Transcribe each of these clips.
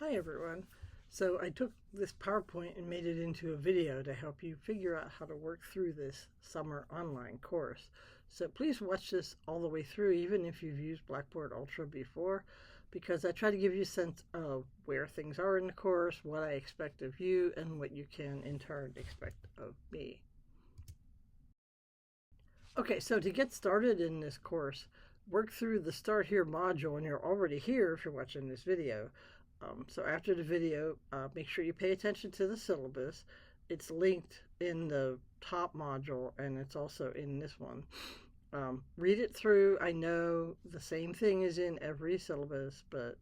Hi everyone. So I took this PowerPoint and made it into a video to help you figure out how to work through this summer online course. So please watch this all the way through, even if you've used Blackboard Ultra before, because I try to give you a sense of where things are in the course, what I expect of you, and what you can in turn expect of me. Okay, so to get started in this course, work through the Start Here module, and you're already here if you're watching this video. So after the video, make sure you pay attention to the syllabus. It's linked in the top module, and it's also in this one. Read it through. I know the same thing is in every syllabus, but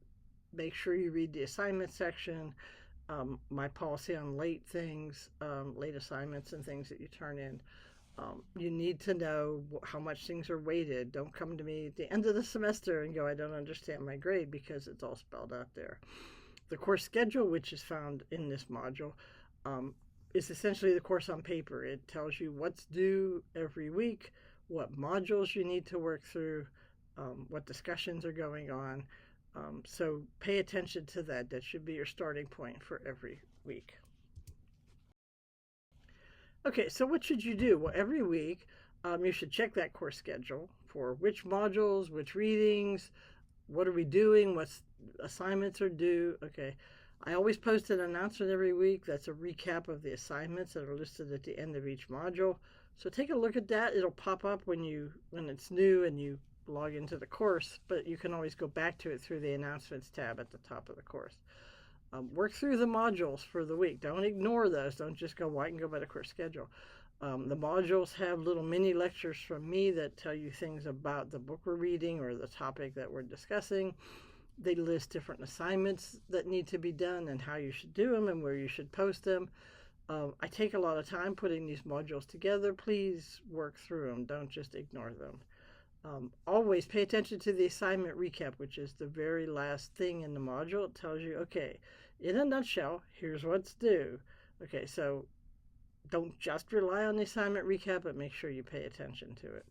make sure you read the assignment section, my policy on late things, late assignments and things that you turn in. You need to know how much things are weighted. Don't come to me at the end of the semester and go, I don't understand my grade, because it's all spelled out there. The course schedule, which is found in this module, is essentially the course on paper. It tells you what's due every week, what modules you need to work through, what discussions are going on. So pay attention to that. That should be your starting point for every week. Okay, so what should you do? Well, every week you should check that course schedule for which modules, which readings, what are we doing, what assignments are due. Okay, I always post an announcement every week that's a recap of the assignments that are listed at the end of each module. So take a look at that. It'll pop up when it's new and you log into the course, but you can always go back to it through the announcements tab at the top of the course. Work through the modules for the week. Don't ignore those. Don't just go, well, I can go by the course schedule. The modules have little mini lectures from me that tell you things about the book we're reading or the topic that we're discussing. They list different assignments that need to be done and how you should do them and where you should post them. I take a lot of time putting these modules together. Please work through them. Don't just ignore them. Always pay attention to the assignment recap, which is the very last thing in the module. It tells you, okay, in a nutshell, here's what's due. Okay, so don't just rely on the assignment recap, but make sure you pay attention to it.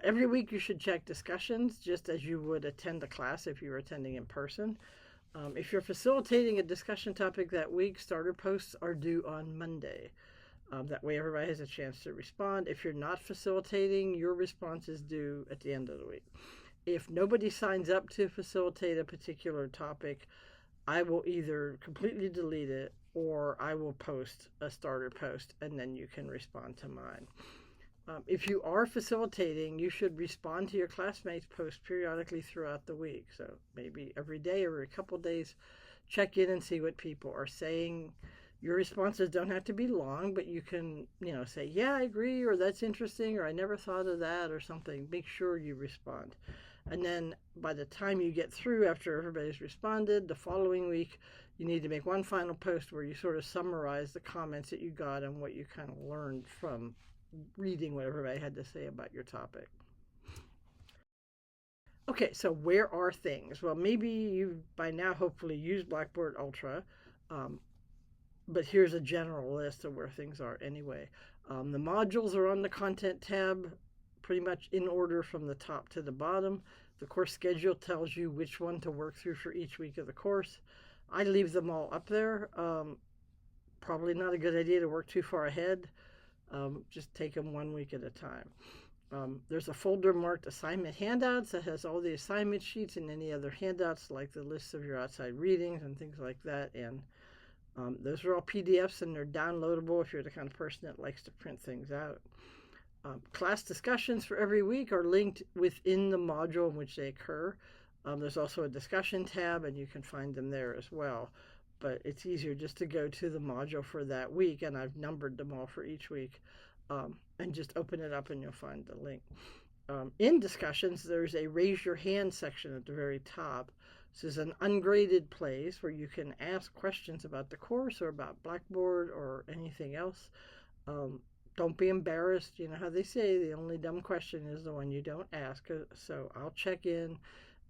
Every week you should check discussions, just as you would attend a class if you were attending in person. If you're facilitating a discussion topic that week, starter posts are due on Monday. That way everybody has a chance to respond. If you're not facilitating, your response is due at the end of the week. If nobody signs up to facilitate a particular topic, I will either completely delete it or I will post a starter post and then you can respond to mine. If you are facilitating, you should respond to your classmates' posts periodically throughout the week. So maybe every day or a couple days, check in and see what people are saying. Your responses don't have to be long, but you can, say, yeah, I agree, or that's interesting, or I never thought of that, or something. Make sure you respond. And then by the time you get through, after everybody's responded, the following week, you need to make one final post where you sort of summarize the comments that you got and what you kind of learned from reading what everybody had to say about your topic. Okay, so where are things? Well, maybe you've by now hopefully used Blackboard Ultra. But here's a general list of where things are anyway. The modules are on the content tab, pretty much in order from the top to the bottom. The course schedule tells you which one to work through for each week of the course. I leave them all up there. Probably not a good idea to work too far ahead. Just take them 1 week at a time. There's a folder marked assignment handouts that has all the assignment sheets and any other handouts like the lists of your outside readings and things like that. And those are all PDFs and they're downloadable if you're the kind of person that likes to print things out. Class discussions for every week are linked within the module in which they occur. There's also a discussion tab and you can find them there as well. But it's easier just to go to the module for that week, and I've numbered them all for each week, and just open it up and you'll find the link. In discussions, there's a raise your hand section at the very top. This is an ungraded place where you can ask questions about the course or about Blackboard or anything else. Don't be embarrassed. You know how they say the only dumb question is the one you don't ask. So I'll check in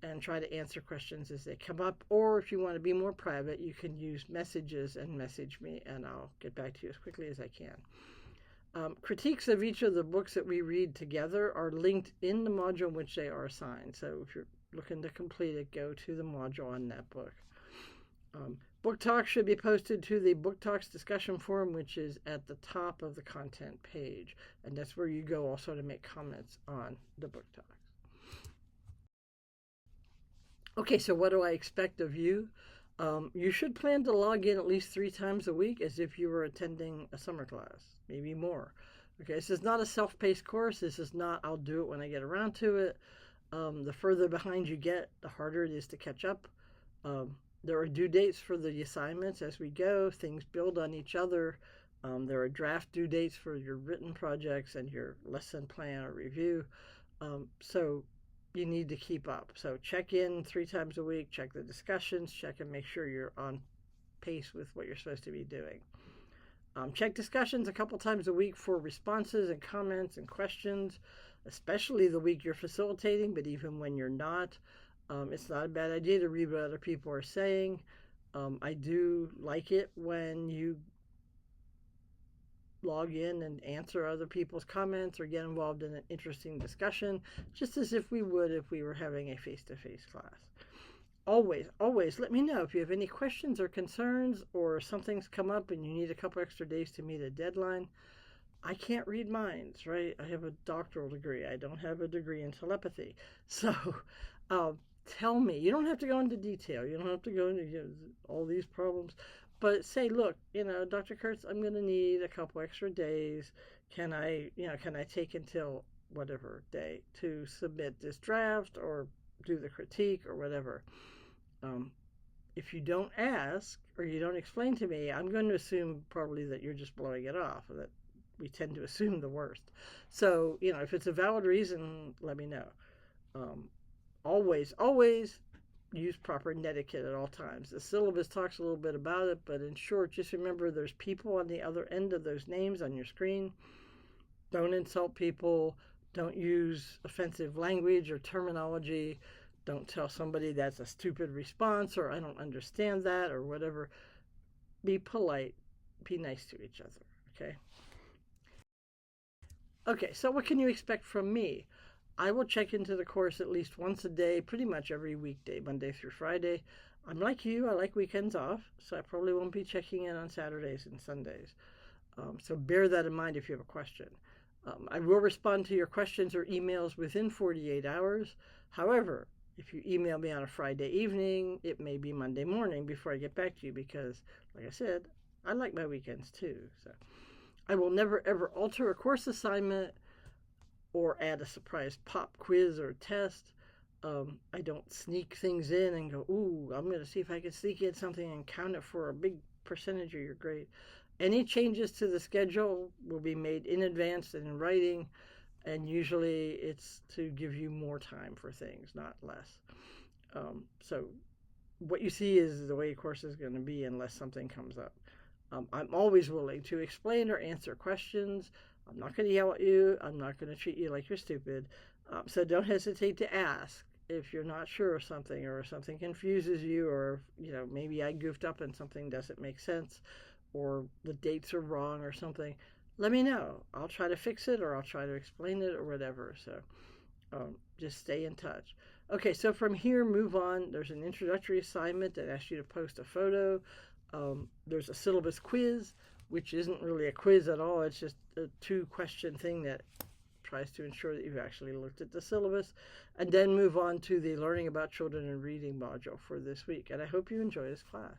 and try to answer questions as they come up. Or if you want to be more private, you can use messages and message me, and I'll get back to you as quickly as I can. Critiques of each of the books that we read together are linked in the module in which they are assigned. So if you're looking to complete it, go to the module on that book. Book Talks should be posted to the Book Talks discussion forum, which is at the top of the content page. And that's where you go also to make comments on the Book Talks. Okay, so what do I expect of you? You should plan to log in at least 3 times a week as if you were attending a summer class, maybe more. Okay, this is not a self paced course. This is not, I'll do it when I get around to it. The further behind you get, the harder it is to catch up. There are due dates for the assignments as we go. Things build on each other. There are draft due dates for your written projects and your lesson plan or review. So you need to keep up. So check in 3 times a week, check the discussions, check and make sure you're on pace with what you're supposed to be doing. Check discussions a couple times a week for responses and comments and questions, especially the week you're facilitating, but even when you're not. It's not a bad idea to read what other people are saying. I do like it when you log in and answer other people's comments or get involved in an interesting discussion, just as if we would if we were having a face-to-face class. Always let me know if you have any questions or concerns or something's come up and you need a couple extra days to meet a deadline. I can't read minds, right? I have a doctoral degree. I don't have a degree in telepathy. So tell me. You don't have to go into detail. You don't have to go into all these problems. But say, look, Dr. Kurtz, I'm going to need a couple extra days. Can I take until whatever day to submit this draft or do the critique or whatever? If you don't ask or you don't explain to me, I'm going to assume probably that you're just blowing it off, that we tend to assume the worst. So, if it's a valid reason, let me know. Always use proper netiquette at all times. The syllabus talks a little bit about it, but in short, just remember there's people on the other end of those names on your screen. Don't insult people. Don't use offensive language or terminology. Don't tell somebody that's a stupid response or I don't understand that or whatever. Be polite. Be nice to each other, okay? Okay, so what can you expect from me? I will check into the course at least once a day, pretty much every weekday, Monday through Friday. I'm like you, I like weekends off, so I probably won't be checking in on Saturdays and Sundays. So bear that in mind if you have a question. I will respond to your questions or emails within 48 hours. However, if you email me on a Friday evening, it may be Monday morning before I get back to you because, like I said, I like my weekends too. So I will never ever alter a course assignment or add a surprise pop quiz or test. I don't sneak things in and go, ooh, I'm going to see if I can sneak in something and count it for a big percentage of your grade. Any changes to the schedule will be made in advance and in writing, and usually it's to give you more time for things, not less. So what you see is the way your course is going to be unless something comes up. I'm always willing to explain or answer questions. I'm not going to yell at you. I'm not going to treat you like you're stupid. So don't hesitate to ask if you're not sure of something or if something confuses you or, maybe I goofed up and something doesn't make sense or the dates are wrong or something. Let me know. I'll try to fix it or I'll try to explain it or whatever. So just stay in touch. Okay, so from here, move on. There's an introductory assignment that asks you to post a photo. There's a syllabus quiz, which isn't really a quiz at all. It's just a 2-question thing that tries to ensure that you've actually looked at the syllabus. And then move on to the Learning About Children and Reading module for this week. And I hope you enjoy this class.